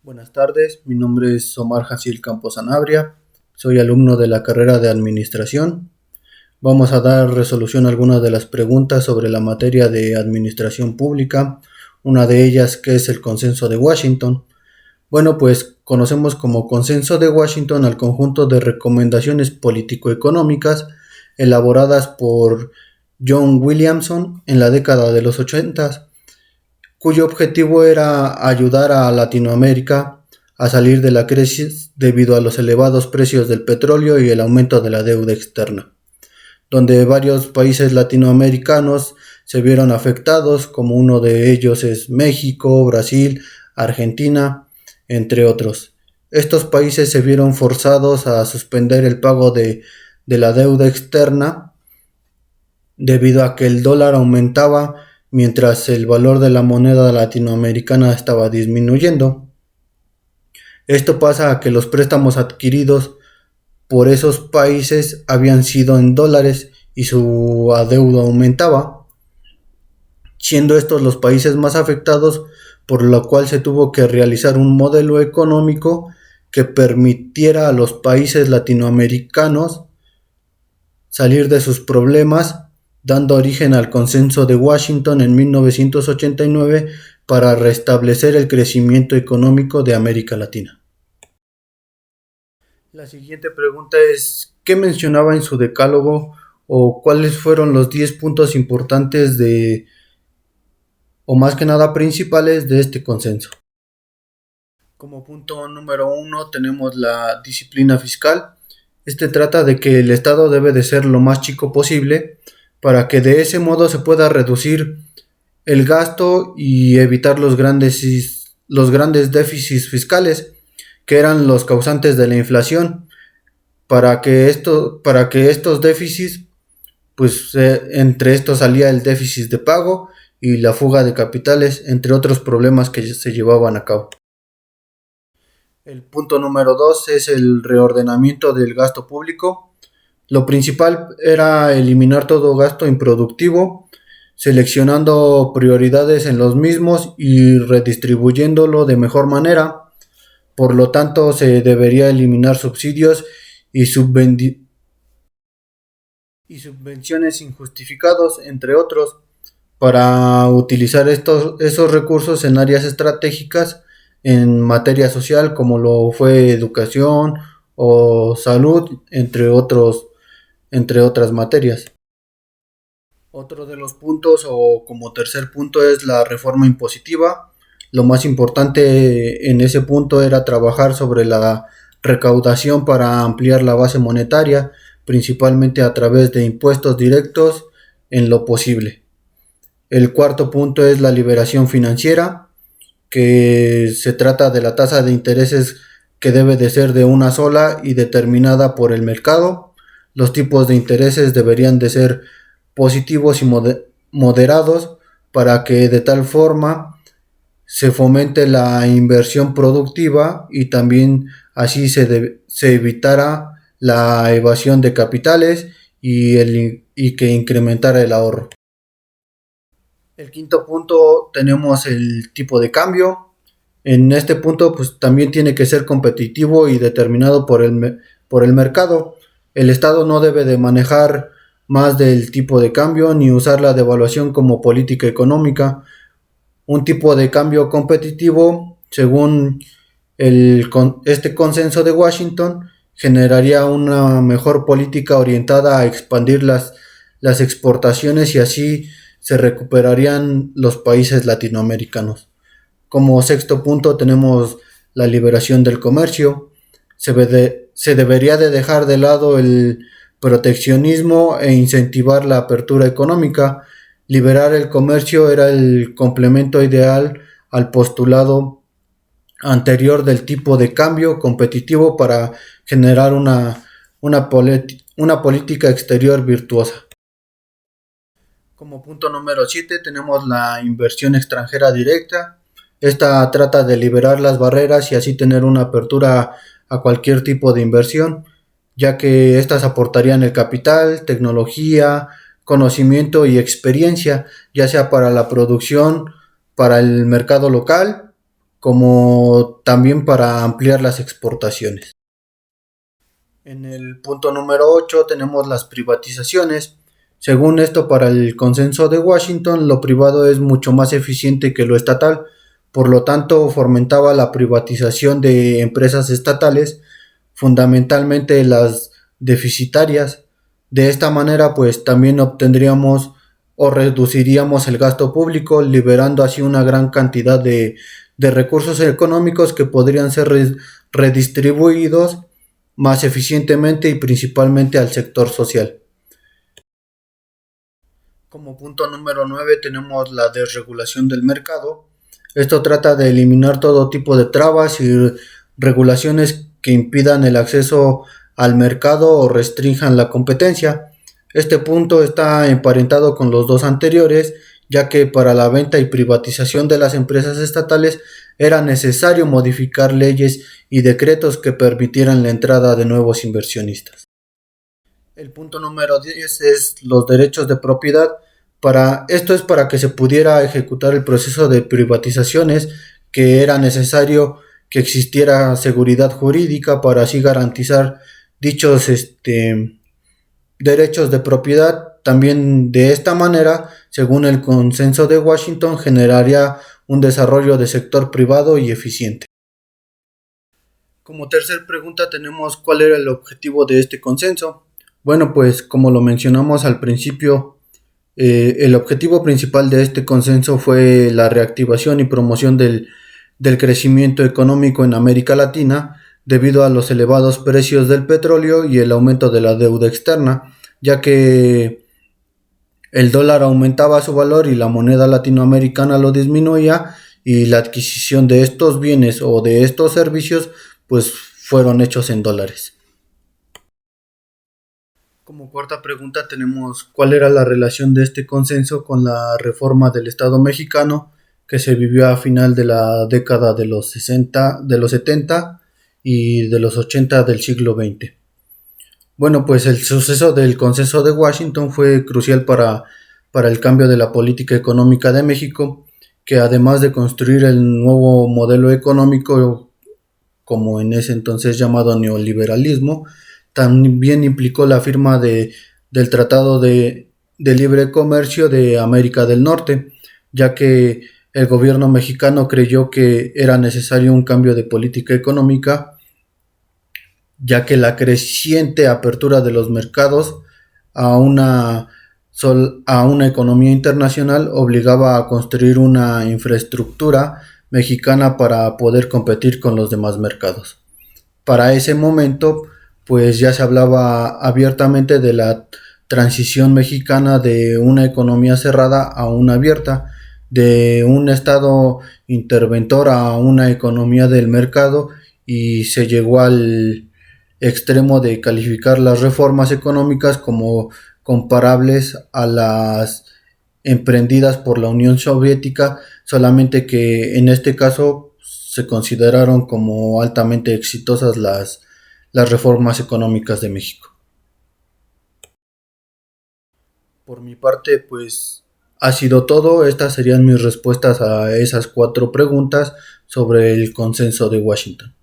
Buenas tardes, mi nombre es Omar Jaciel Campos Sanabria, soy alumno de la carrera de Administración. Vamos a dar resolución a algunas de las preguntas sobre la materia de Administración Pública, una de ellas que es el Consenso de Washington. Bueno, pues conocemos como Consenso de Washington al conjunto de recomendaciones político-económicas elaboradas por John Williamson en la década de los 80, cuyo objetivo era ayudar a Latinoamérica a salir de la crisis debido a los elevados precios del petróleo y el aumento de la deuda externa, donde varios países latinoamericanos se vieron afectados, como uno de ellos es México, Brasil, Argentina, entre otros. Estos países se vieron forzados a suspender el pago de la deuda externa debido a que el dólar aumentaba mientras el valor de la moneda latinoamericana estaba disminuyendo. Esto pasa a que los préstamos adquiridos por esos países habían sido en dólares y su adeudo aumentaba, siendo estos los países más afectados, por lo cual se tuvo que realizar un modelo económico que permitiera a los países latinoamericanos salir de sus problemas, dando origen al Consenso de Washington en 1989 para restablecer el crecimiento económico de América Latina. La siguiente pregunta es, ¿qué mencionaba en su decálogo o cuáles fueron los 10 puntos importantes o más que nada principales de este consenso? Como punto número 1 tenemos la disciplina fiscal. Este trata de que el Estado debe de ser lo más chico posible para que de ese modo se pueda reducir el gasto y evitar los grandes déficits fiscales que eran los causantes de la inflación, para que estos déficits, pues entre estos salía el déficit de pago y la fuga de capitales, entre otros problemas que se llevaban a cabo. El punto número 2 es el reordenamiento del gasto público. Lo principal era eliminar todo gasto improductivo, seleccionando prioridades en los mismos y redistribuyéndolo de mejor manera. Por lo tanto, se debería eliminar subsidios y subvenciones injustificados, entre otros, para utilizar esos recursos en áreas estratégicas en materia social, como lo fue educación o salud, entre otras materias. Otro de los puntos, o como tercer punto, es la reforma impositiva. Lo más importante en ese punto era trabajar sobre la recaudación para ampliar la base monetaria, principalmente a través de impuestos directos en lo posible. El cuarto punto es la liberación financiera, que se trata de la tasa de intereses que debe de ser de una sola y determinada por el mercado. Los tipos de intereses deberían de ser positivos y moderados para que de tal forma se fomente la inversión productiva y también así se evitara la evasión de capitales y que incrementara el ahorro. El quinto punto tenemos el tipo de cambio. En este punto pues también tiene que ser competitivo y determinado por el mercado. El Estado no debe de manejar más del tipo de cambio ni usar la devaluación como política económica. Un tipo de cambio competitivo, según este consenso de Washington, generaría una mejor política orientada a expandir las exportaciones y así se recuperarían los países latinoamericanos. Como sexto punto tenemos la liberación del comercio. Se debería de dejar de lado el proteccionismo e incentivar la apertura económica. Liberar el comercio era el complemento ideal al postulado anterior del tipo de cambio competitivo para generar una política exterior virtuosa. Como punto número 7 tenemos la inversión extranjera directa. Esta trata de liberar las barreras y así tener una apertura a cualquier tipo de inversión, ya que estas aportarían el capital, tecnología, conocimiento y experiencia, ya sea para la producción, para el mercado local, como también para ampliar las exportaciones. En el punto número 8 tenemos las privatizaciones. Según esto, para el consenso de Washington, lo privado es mucho más eficiente que lo estatal, por lo tanto fomentaba la privatización de empresas estatales, fundamentalmente las deficitarias. De esta manera, pues también obtendríamos o reduciríamos el gasto público, liberando así una gran cantidad de recursos económicos que podrían ser redistribuidos más eficientemente y principalmente al sector social. Como punto número 9 tenemos la desregulación del mercado. Esto trata de eliminar todo tipo de trabas y regulaciones que impidan el acceso al mercado o restrinjan la competencia. Este punto está emparentado con los dos anteriores, ya que para la venta y privatización de las empresas estatales era necesario modificar leyes y decretos que permitieran la entrada de nuevos inversionistas. El punto número 10 es los derechos de propiedad. Esto es para que se pudiera ejecutar el proceso de privatizaciones, que era necesario que existiera seguridad jurídica para así garantizar dichos derechos de propiedad. También de esta manera, según el consenso de Washington, generaría un desarrollo de sector privado y eficiente. Como tercer pregunta tenemos cuál era el objetivo de este consenso. Bueno, pues como lo mencionamos al principio, el objetivo principal de este consenso fue la reactivación y promoción del crecimiento económico en América Latina debido a los elevados precios del petróleo y el aumento de la deuda externa, ya que el dólar aumentaba su valor y la moneda latinoamericana lo disminuía, y la adquisición de estos bienes o de estos servicios pues fueron hechos en dólares. Como cuarta pregunta tenemos cuál era la relación de este consenso con la reforma del Estado mexicano que se vivió a final de la década de los 60, de los 70 y de los 80 del siglo XX. Bueno, pues el suceso del consenso de Washington fue crucial para el cambio de la política económica de México, que además de construir el nuevo modelo económico, como en ese entonces llamado neoliberalismo, también implicó la firma del Tratado de Libre Comercio de América del Norte, ya que el gobierno mexicano creyó que era necesario un cambio de política económica, ya que la creciente apertura de los mercados a una economía internacional obligaba a construir una infraestructura mexicana para poder competir con los demás mercados. Para ese momento, pues ya se hablaba abiertamente de la transición mexicana de una economía cerrada a una abierta, de un estado interventor a una economía del mercado, y se llegó al extremo de calificar las reformas económicas como comparables a las emprendidas por la Unión Soviética, solamente que en este caso se consideraron como altamente exitosas las reformas económicas de México. Por mi parte, pues ha sido todo. Estas serían mis respuestas a esas 4 preguntas sobre el consenso de Washington.